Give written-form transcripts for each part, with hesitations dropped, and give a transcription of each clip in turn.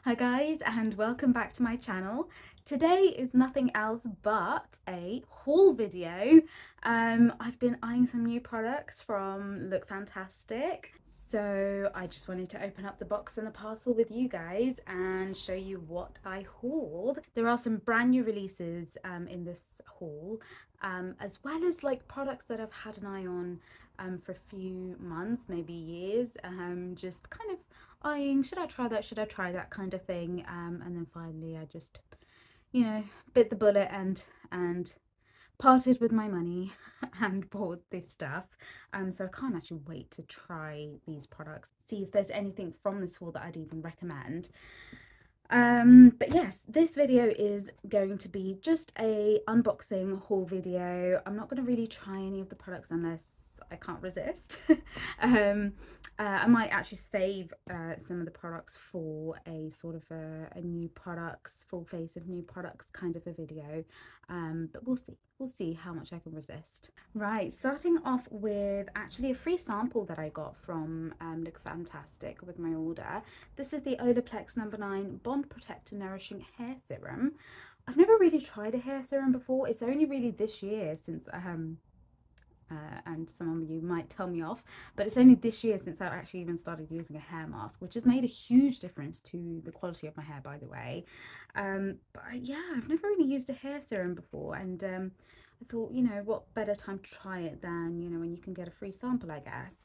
Hi guys, and welcome back to my channel. Today is nothing else but a haul video. I've been eyeing some new products from LOOKFANTASTIC, so I just wanted to open up the box and the parcel with you guys and show you what I hauled. There are some brand new releases in this haul, as well as like products that I've had an eye on for a few months, maybe years, just kind of eyeing, should I try that, should I try that kind of thing. And then finally I just, bit the bullet and parted with my money and bought this stuff. So I can't actually wait to try these products, see if there's anything from this haul that I'd even recommend. But yes, this video is going to be just a unboxing haul video. I'm not going to really try any of the products unless I can't resist. I might actually save some of the products for a sort of a new products, full face of new products kind of a video. But we'll see how much I can resist. Right, starting off with actually a free sample that I got from LOOKFANTASTIC with my order. This is the Olaplex No. 9 Bond Protector Nourishing Hair Serum. I've never really tried a hair serum before. It's only really this year since and some of you might tell me off, but it's only this year since I actually even started using a hair mask, which has made a huge difference to the quality of my hair, by the way. But yeah, I've never really used a hair serum before, and I thought, what better time to try it than, when you can get a free sample, I guess.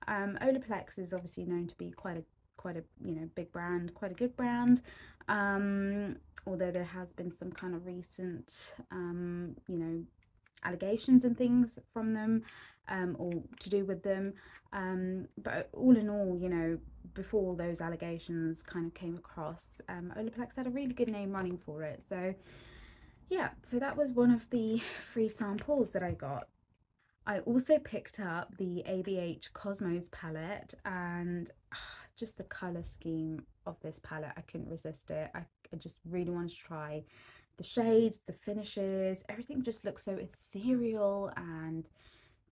Olaplex is obviously known to be quite a big brand, quite a good brand, although there has been some kind of recent allegations and things from them, or to do with them, but all in all, before those allegations kind of came across, Olaplex had a really good name running for it. So yeah, so that was one of the free samples that I got. I also picked up the ABH Cosmos palette, and just the color scheme of this palette, I couldn't resist it. I just really wanted to try the shades, the finishes, everything just looks so ethereal and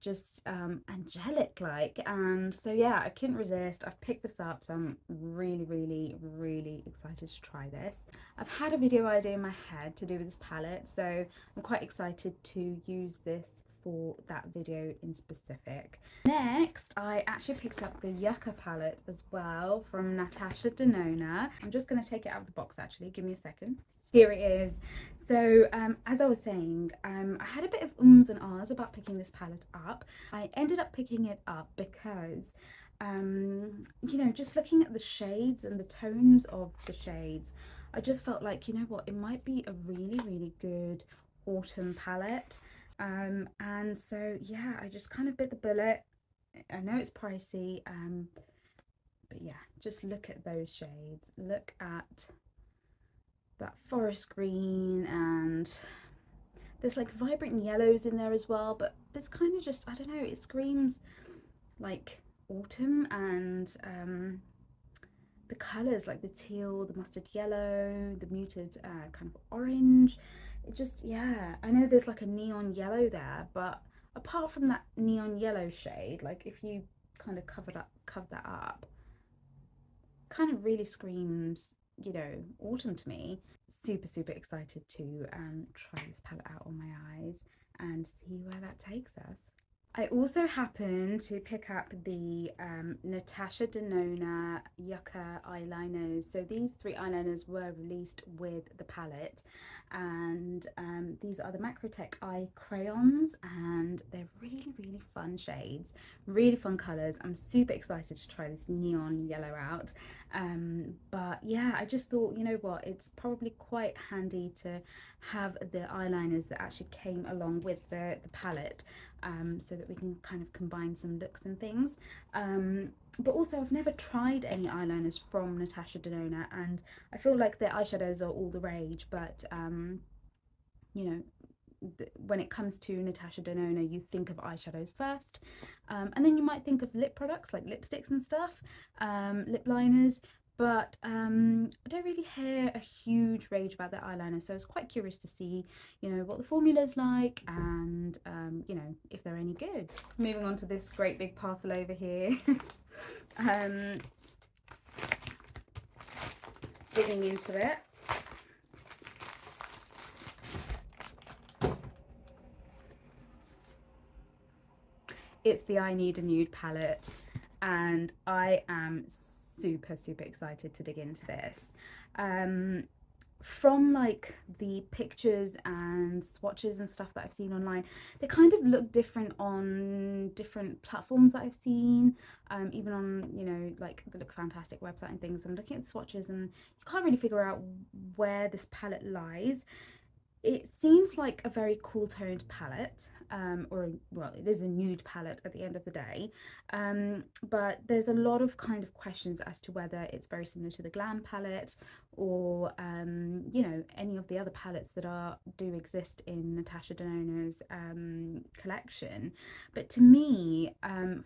just angelic like, and so yeah, I couldn't resist. I've picked this up, so I'm really excited to try this. I've had a video idea in my head to do with this palette, so I'm quite excited to use this for that video in specific. Next, I actually picked up the Yucca palette as well from Natasha Denona. I'm just going to take it out of the box actually, give me a second. Here it is. So as I was saying, I had a bit of ums and ahs about picking this palette up. I ended up picking it up because just looking at the shades and the tones of the shades, I just felt like, it might be a really good autumn palette. And so yeah, I just kind of bit the bullet. I know it's pricey, but yeah, just look at those shades. Look at that forest green, and there's like vibrant yellows in there as well, but this kind of just, I don't know, it screams like autumn, and the colors like the teal, the mustard yellow, the muted kind of orange, it just, yeah, I know there's like a neon yellow there, but apart from that neon yellow shade, like if you kind of cover that up, kind of really screams, autumn to me. Super excited to try this palette out on my eyes and see where that takes us. I also happened to pick up the Natasha Denona Yucca eyeliners. So these 3 eyeliners were released with the palette, and these are the Macrotech eye crayons, and they're really fun shades, really fun colors. I'm super excited to try this neon yellow out. But yeah, I just thought, what, it's probably quite handy to have the eyeliners that actually came along with the palette, so that we can kind of combine some looks and things. But also, I've never tried any eyeliners from Natasha Denona, and I feel like their eyeshadows are all the rage, but when it comes to Natasha Denona, you think of eyeshadows first, and then you might think of lip products like lipsticks and stuff, lip liners, but I don't really hear a huge rage about their eyeliner, so I was quite curious to see, what the formula's like, and if they're any good. Moving on to this great big parcel over here. digging into it. It's the I Need a Nude palette, and I am super excited to dig into this. From like the pictures and swatches and stuff that I've seen online, they kind of look different on different platforms that I've seen, even on, you know, like the Lookfantastic website and things. I'm looking at the swatches and you can't really figure out where this palette lies. It seems like a very cool toned palette, or well, it is a nude palette at the end of the day, but there's a lot of kind of questions as to whether it's very similar to the Glam palette, or you know, any of the other palettes that do exist in Natasha Denona's collection. But to me,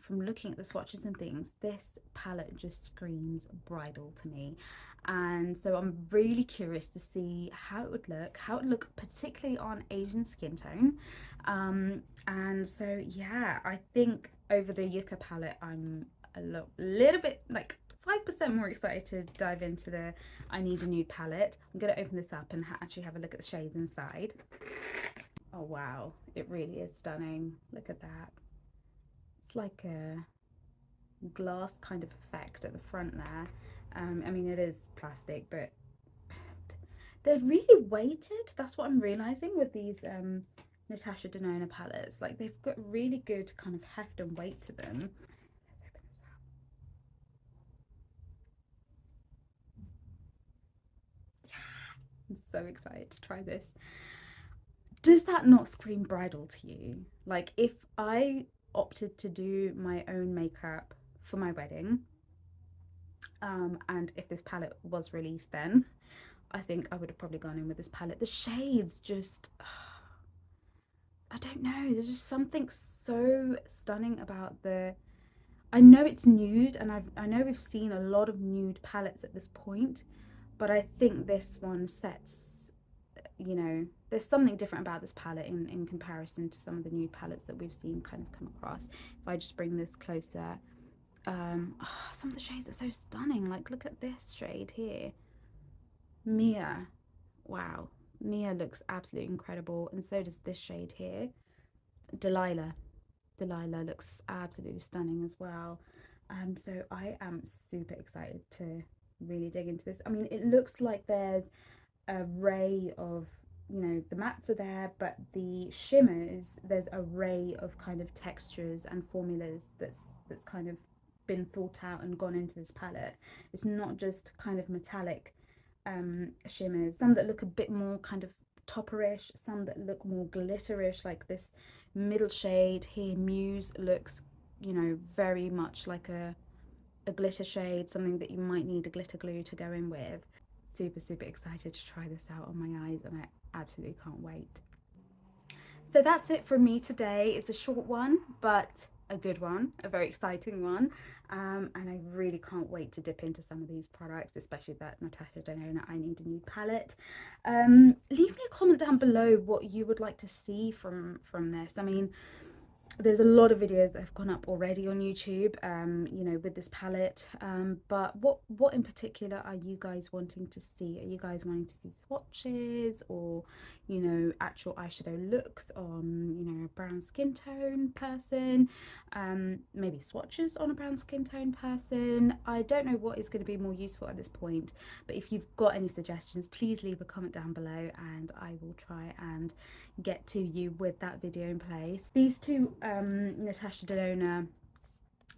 from looking at the swatches and things, this palette just screams bridal to me. And so I'm really curious to see how it would look particularly on Asian skin tone. And so yeah, I think over the Yucca palette I'm a little bit like 5% more excited to dive into the I Need a Nude palette. I'm going to open this up and actually have a look at the shades inside. Oh wow, it really is stunning. Look at that. It's like a glass kind of effect at the front there. I mean, it is plastic, but they're really weighted. That's what I'm realizing with these Natasha Denona palettes. Like, they've got really good kind of heft and weight to them. Let's open this up. Yeah, I'm so excited to try this. Does that not scream bridal to you? Like, if I opted to do my own makeup for my wedding, and if this palette was released then, I think I would have probably gone in with this palette. The shades just, I don't know, there's just something so stunning about the, I know it's nude, and I know we've seen a lot of nude palettes at this point, but I think this one sets, you know, there's something different about this palette in comparison to some of the nude palettes that we've seen kind of come across. If I just bring this closer, some of the shades are so stunning. Like, look at this shade here, Mia. Wow, Mia looks absolutely incredible, and so does this shade here, Delilah. Delilah looks absolutely stunning as well. So I am super excited to really dig into this. I mean, it looks like there's a ray of, you know, the mattes are there, but the shimmers, there's a ray of kind of textures and formulas that's kind of been thought out and gone into this palette. It's not just kind of metallic shimmers, some that look a bit more kind of topperish, some that look more glitterish, like this middle shade here, Muse, looks, you know, very much like a glitter shade, something that you might need a glitter glue to go in with. Super excited to try this out on my eyes, and I absolutely can't wait. So that's it from me today. It's a short one, but a good one, a very exciting one, and I really can't wait to dip into some of these products, especially that Natasha Denona I Need a Nude palette. Leave me a comment down below what you would like to see from this. I mean, there's a lot of videos that have gone up already on YouTube, you know, with this palette, but what in particular are you guys wanting to see? Are you guys wanting to see swatches, or, you know, actual eyeshadow looks on, you know, a brown skin tone person, maybe swatches on a brown skin tone person? I don't know what is going to be more useful at this point, but if you've got any suggestions, please leave a comment down below and I will try and get to you with that video in place. These two Natasha Denona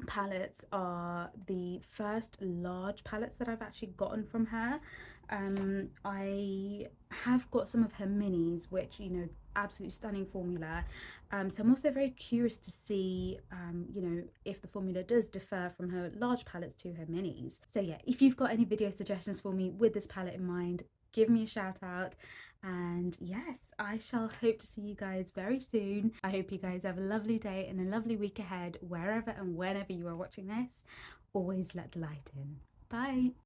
palettes are the first large palettes that I've actually gotten from her. I have got some of her minis, which, you know, absolutely stunning formula. So I'm also very curious to see, you know, if the formula does differ from her large palettes to her minis. So yeah, if you've got any video suggestions for me with this palette in mind, give me a shout out. And yes, I shall hope to see you guys very soon. I hope you guys have a lovely day and a lovely week ahead, wherever and whenever you are watching this. Always let the light in. Bye.